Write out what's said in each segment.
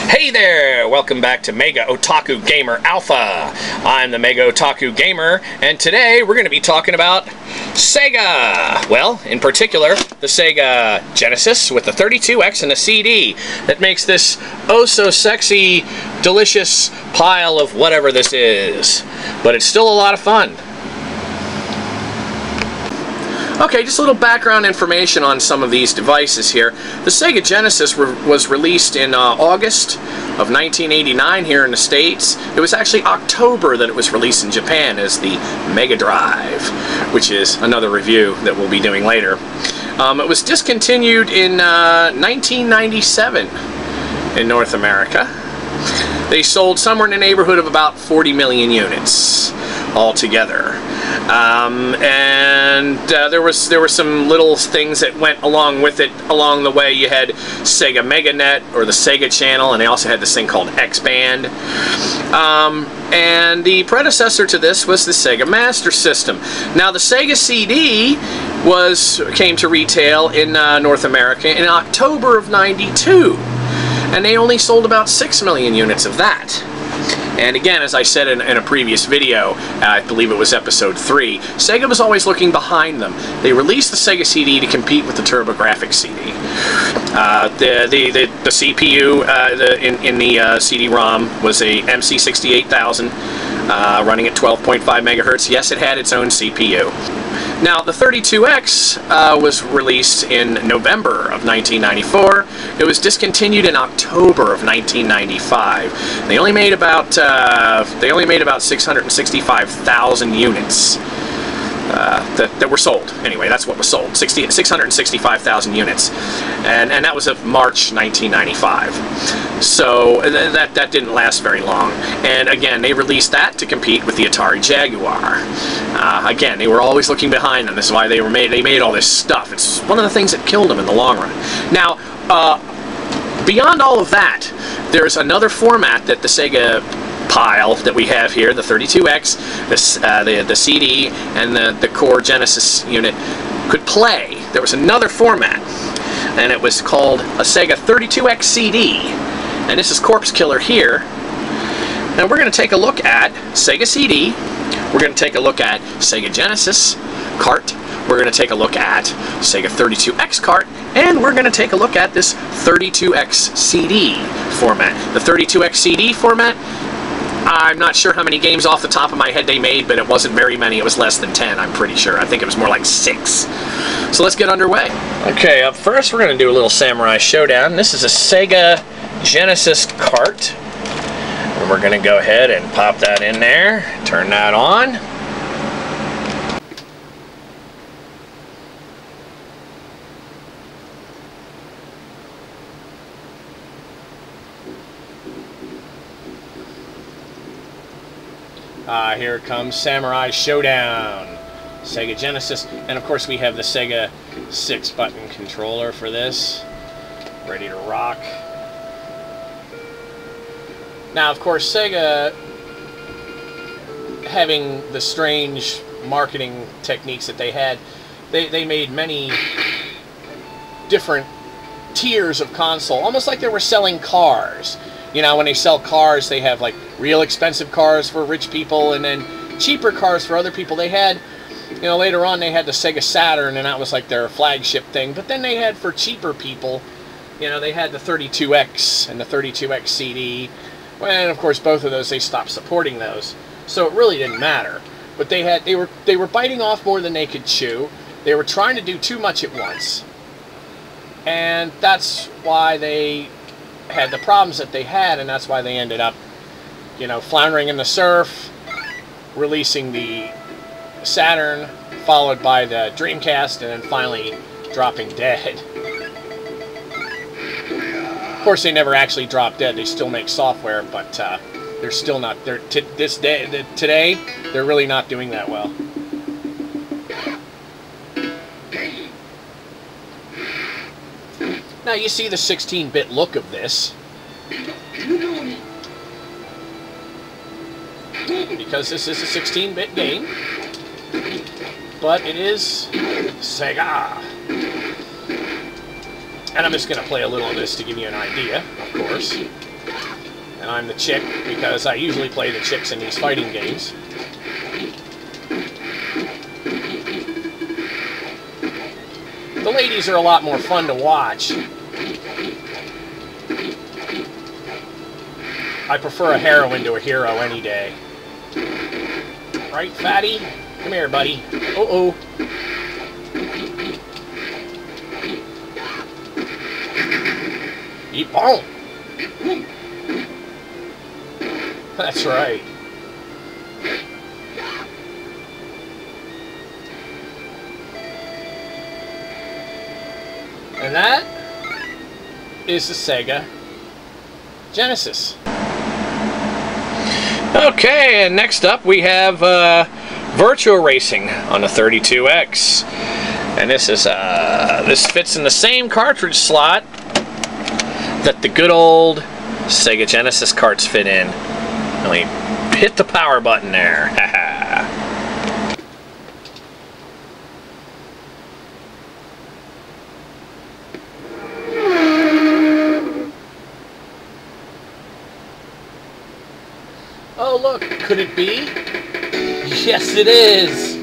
Hey there! Welcome back to Mega Otaku Gamer Alpha. I'm the Mega Otaku Gamer, and today we're going to be talking about Sega! Well, in particular, the Sega Genesis with the 32X and a CD that makes this oh-so-sexy, delicious pile of whatever this is. But it's still a lot of fun. Okay, just a little background information on some of these devices here. The Sega Genesis was released in August of 1989 here in the States. It was actually October that it was released in Japan as the Mega Drive, which is another review that we'll be doing later. It was discontinued in 1997 in North America. They sold somewhere in the neighborhood of about 40 million units altogether. There were some little things that went along with it along the way. You had Sega MegaNet, or the Sega Channel, and they also had this thing called X-Band. And the predecessor to this was the Sega Master System. Now, the Sega CD came to retail in North America in October of '92, and they only sold about 6 million units of that. And again, as I said in a previous video, I believe it was episode 3, Sega was always looking behind them. They released the Sega CD to compete with the TurboGrafx CD. The CPU in the CD-ROM was a MC68000 running at 12.5 megahertz. Yes, it had its own CPU. Now, the 32X was released in November of 1994. It was discontinued in October of 1995. They only made about 665,000 units that were sold. Anyway, that's what was sold. 665,000 units, and that was of March 1995. So that didn't last very long. And again, they released that to compete with the Atari Jaguar. Again, they were always looking behind them. This is why they made all this stuff. It's one of the things that killed them in the long run. Now, beyond all of that, there's another format that the Sega pile that we have here, the 32X, the CD, and the core Genesis unit could play. There was another format, and it was called a Sega 32X CD. And this is Corpse Killer here. Now we're going to take a look at Sega CD, we're going to take a look at Sega Genesis cart, we're going to take a look at Sega 32X cart, and we're going to take a look at this 32X CD format. The 32X CD format, I'm not sure how many games off the top of my head they made, but it wasn't very many. It was less than 10, I'm pretty sure. I think it was more like 6. So let's get underway. Okay, up first we're going to do a little Samurai Showdown. This is a Sega Genesis cart. And we're going to go ahead and pop that in there, turn that on. Here comes Samurai Showdown, Sega Genesis, and of course we have the Sega 6-button controller for this, ready to rock. Now, of course, Sega, having the strange marketing techniques that they had, they made many different tiers of console, almost like they were selling cars. You know, when they sell cars, they have like real expensive cars for rich people and then cheaper cars for other people. They had, you know, later on they had the Sega Saturn, and that was like their flagship thing. But then they had, for cheaper people, you know, they had the 32X and the 32X CD. And of course, both of those, they stopped supporting those. So it really didn't matter. but they were biting off more than they could chew. They were trying to do too much at once, and that's why they had the problems that they had, and that's why they ended up, you know, floundering in the surf, releasing the Saturn, followed by the Dreamcast, and then finally dropping dead. Of course, they never actually dropped dead. They still make software, but they're still not. Today, they're really not doing that well. Now you see the 16-bit look of this, because this is a 16-bit game, but it is Sega. And I'm just going to play a little of this to give you an idea, of course. And I'm the chick, because I usually play the chicks in these fighting games. The ladies are a lot more fun to watch. I prefer a heroine to a hero any day. Right, fatty? Come here, buddy. Uh-oh. Eat bone. That's right. And that is the Sega Genesis. Okay, and next up we have Virtual Racing on the 32X. And this is this fits in the same cartridge slot that the good old Sega Genesis carts fit in. Let me hit the power button there. Oh look, could it be? Yes it is!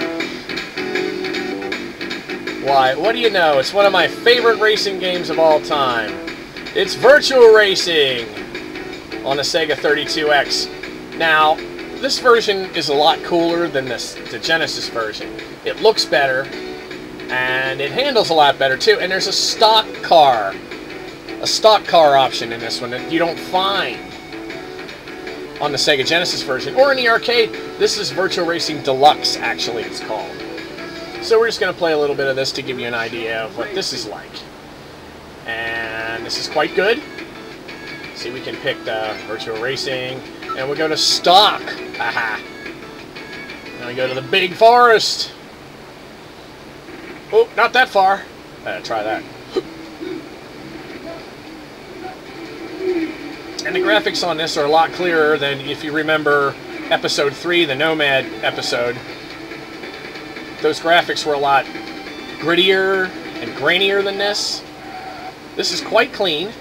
Why, what do you know? It's one of my favorite racing games of all time. It's Virtual Racing on the Sega 32X. Now, this version is a lot cooler than the Genesis version. It looks better, and it handles a lot better too, and there's a stock car option in this one that you don't find on the Sega Genesis version, or in the arcade. This is Virtual Racing Deluxe, actually, it's called. So we're just going to play a little bit of this to give you an idea of what this is like. And this is quite good. See, we can pick the Virtual Racing, and we'll go to Stock. Haha. Then we go to the Big Forest. Oh, not that far. Try that. And the graphics on this are a lot clearer than if you remember episode 3, the Nomad episode. Those graphics were a lot grittier and grainier than this. This is quite clean,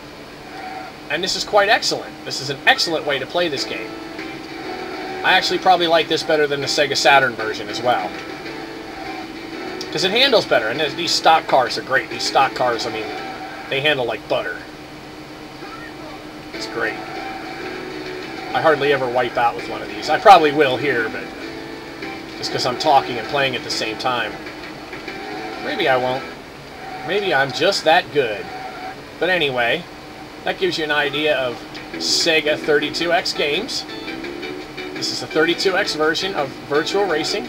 and this is quite excellent. This is an excellent way to play this game. I actually probably like this better than the Sega Saturn version as well, because it handles better, and these stock cars are great. These stock cars, I mean, they handle like butter. It's great. I hardly ever wipe out with one of these. I probably will here, but just because I'm talking and playing at the same time. Maybe I won't. Maybe I'm just that good. But anyway, that gives you an idea of Sega 32X games. This is the 32X version of Virtual Racing.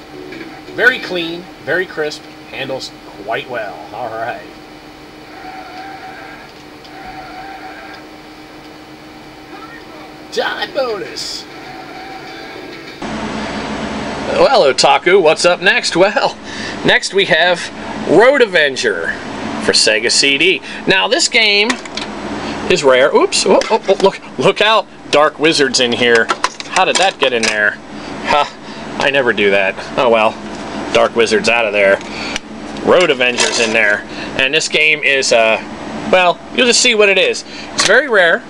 Very clean, very crisp, handles quite well. Alright. Time bonus! Well, Otaku, what's up next? Well, next we have Road Avenger for Sega CD. Now, this game is rare. Oops! Oh, oh, oh, look out! Dark Wizard's in here. How did that get in there? Huh, I never do that. Oh well. Dark Wizard's out of there. Road Avenger's in there. And this game is, well, you'll just see what it is. It's very rare.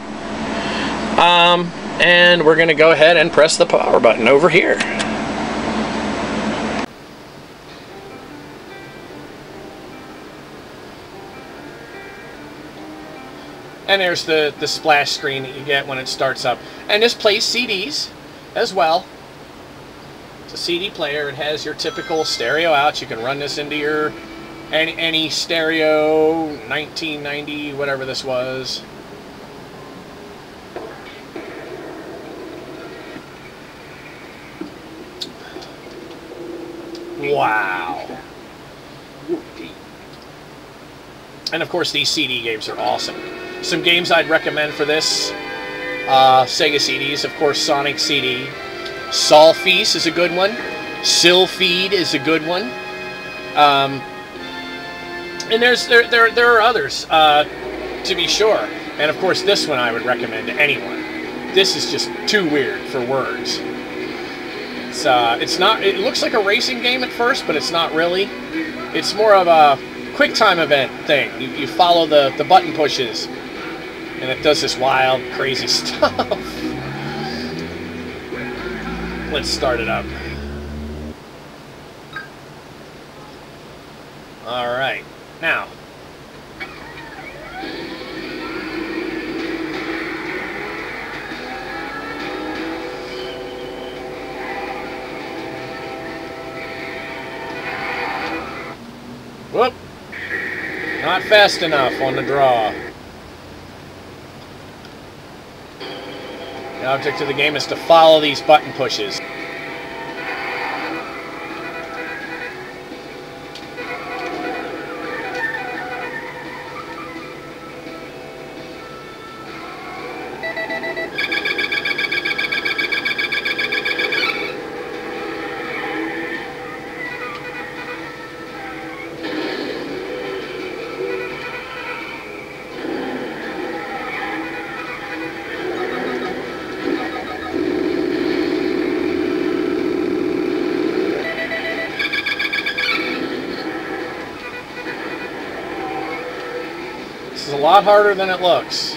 And we're going to go ahead and press the power button over here. And there's the splash screen that you get when it starts up. And this plays CDs as well. It's a CD player. It has your typical stereo out. You can run this into your any stereo, 1990, whatever this was. Wow. And of course these CD games are awesome. Some games I'd recommend for this, Sega CDs, of course Sonic CD. Solfease is a good one. Sylpheed is a good one. And there are others, to be sure. And of course this one I would recommend to anyone. This is just too weird for words. It's not. It looks like a racing game at first, but it's not really. It's more of a QuickTime event thing. You follow the button pushes, and it does this wild, crazy stuff. Let's start it up. All right, now. Whoop! Not fast enough on the draw. The object of the game is to follow these button pushes. This is a lot harder than it looks.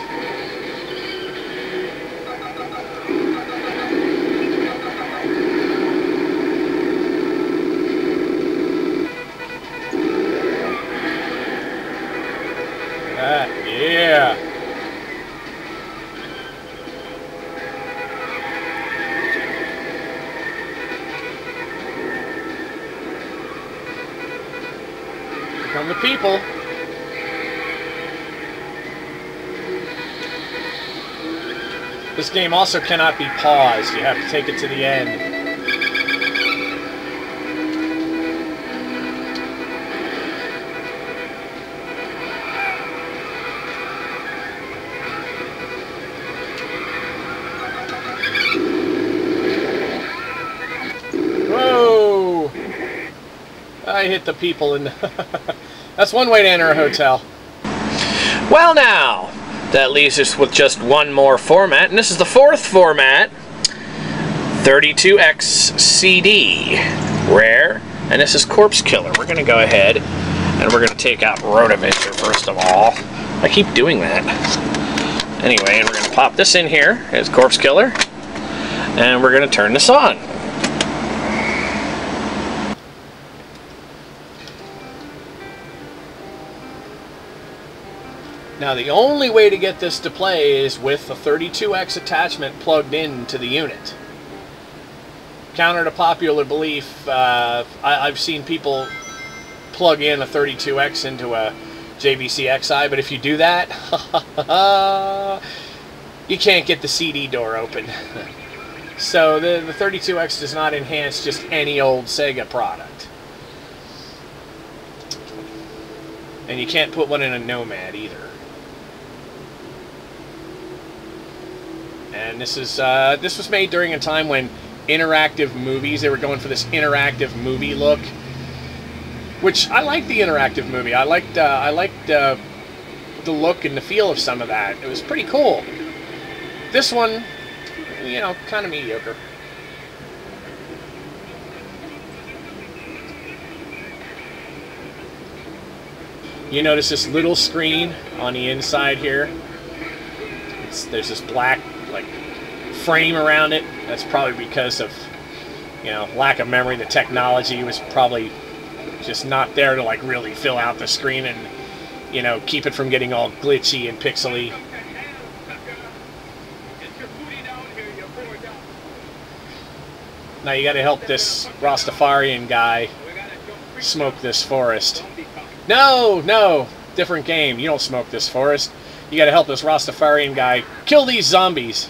Yeah. Here come the people. This game also cannot be paused. You have to take it to the end. Whoa! I hit the people in. That's one way to enter a hotel. Well now, that leaves us with just one more format, and this is the fourth format, 32X CD, rare, and this is Corpse Killer. We're going to go ahead and we're going to take out Rotovision first of all. I keep doing that. Anyway, and we're going to pop this in here as Corpse Killer, and we're going to turn this on. Now the only way to get this to play is with the 32X attachment plugged into the unit. Counter to popular belief, I've seen people plug in a 32X into a JVC XI, but if you do that, you can't get the CD door open. So the 32X does not enhance just any old Sega product. And you can't put one in a Nomad either. And this was made during a time when interactive movies, they were going for this interactive movie look, which I liked the interactive movie. I liked the look and the feel of some of that. It was pretty cool. This one, you know, kind of mediocre. You notice this little screen on the inside here. There's this black like frame around it. That's probably because of, you know, lack of memory. The technology was probably just not there to like really fill out the screen and, you know, keep it from getting all glitchy and pixely. Now you gotta help this Rastafarian guy smoke this forest. No, no, different game. You don't smoke this forest. You gotta help this Rastafarian guy kill these zombies.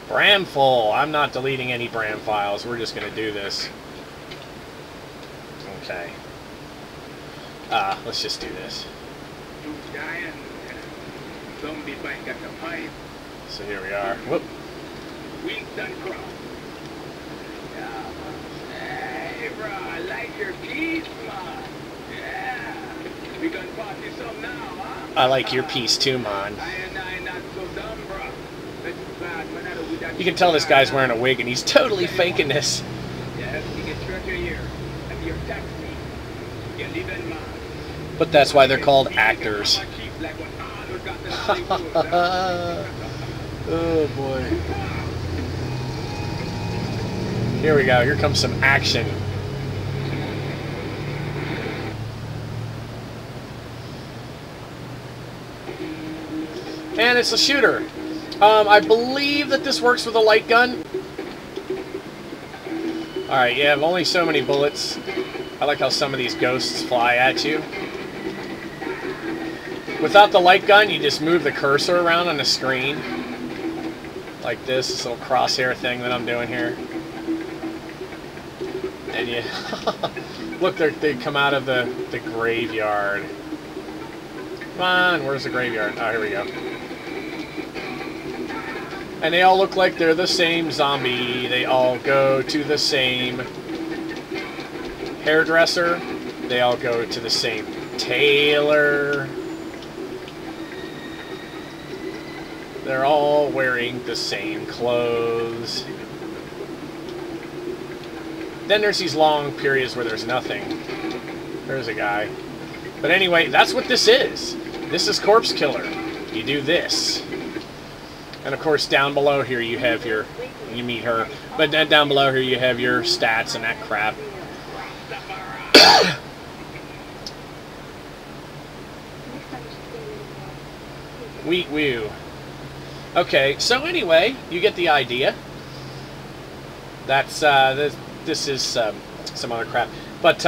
Bram full. I'm not deleting any Bram files. We're just gonna do this. Okay. Let's just do this. So here we are. Whoop. Hey, bro, I like your piece, man. Yeah. We gonna party some now, huh? I like your piece too, man. You can tell this guy's wearing a wig and he's totally faking this. But that's why they're called actors. Oh boy. Here we go. Here comes some action. And it's a shooter. I believe that this works with a light gun. Alright, you have only so many bullets. I like how some of these ghosts fly at you. Without the light gun, you just move the cursor around on the screen. Like this little crosshair thing that I'm doing here. And you... Look, they come out of the graveyard. Come on, where's the graveyard? Oh, here we go. And they all look like they're the same zombie. They all go to the same hairdresser. They all go to the same tailor. They're all wearing the same clothes. Then there's these long periods where there's nothing. There's a guy. But anyway, that's what this is. This is Corpse Killer. You do this. And of course down below here you have your, you meet her, but then down below here you have your stats and that crap. Wheat woo. Okay, so anyway, you get the idea. That's, this is some other crap. But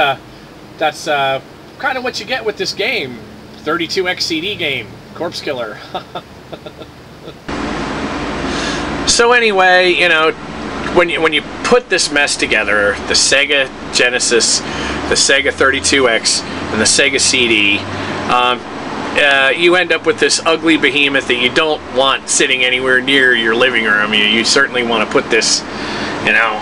that's kind of what you get with this game. 32X CD game, Corpse Killer. So anyway, you know, when you put this mess together, the Sega Genesis, the Sega 32X, and the Sega CD, you end up with this ugly behemoth that you don't want sitting anywhere near your living room. You certainly want to put this, you know,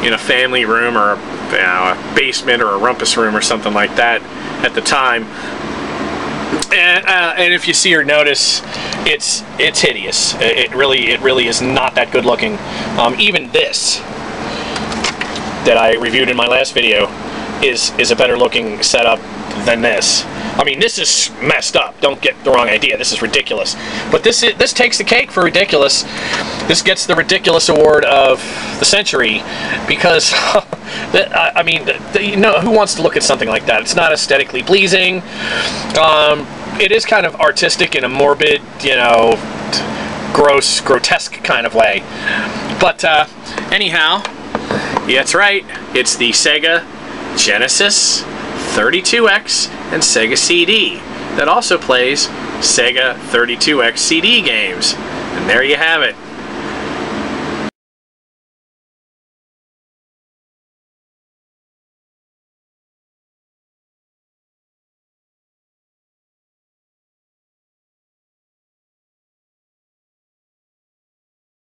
in a family room or a basement or a rumpus room or something like that at the time. And if you see or notice, it's hideous. It really is not that good looking. Even this that I reviewed in my last video is a better looking setup than this. I mean, this is messed up. Don't get the wrong idea. This is ridiculous. But this takes the cake for ridiculous. This gets the ridiculous award of the century because, I mean, you know, who wants to look at something like that? It's not aesthetically pleasing. It is kind of artistic in a morbid, you know, gross, grotesque kind of way. But anyhow, yeah, that's right. It's the Sega Genesis 32X and Sega CD that also plays Sega 32X CD games. And there you have it.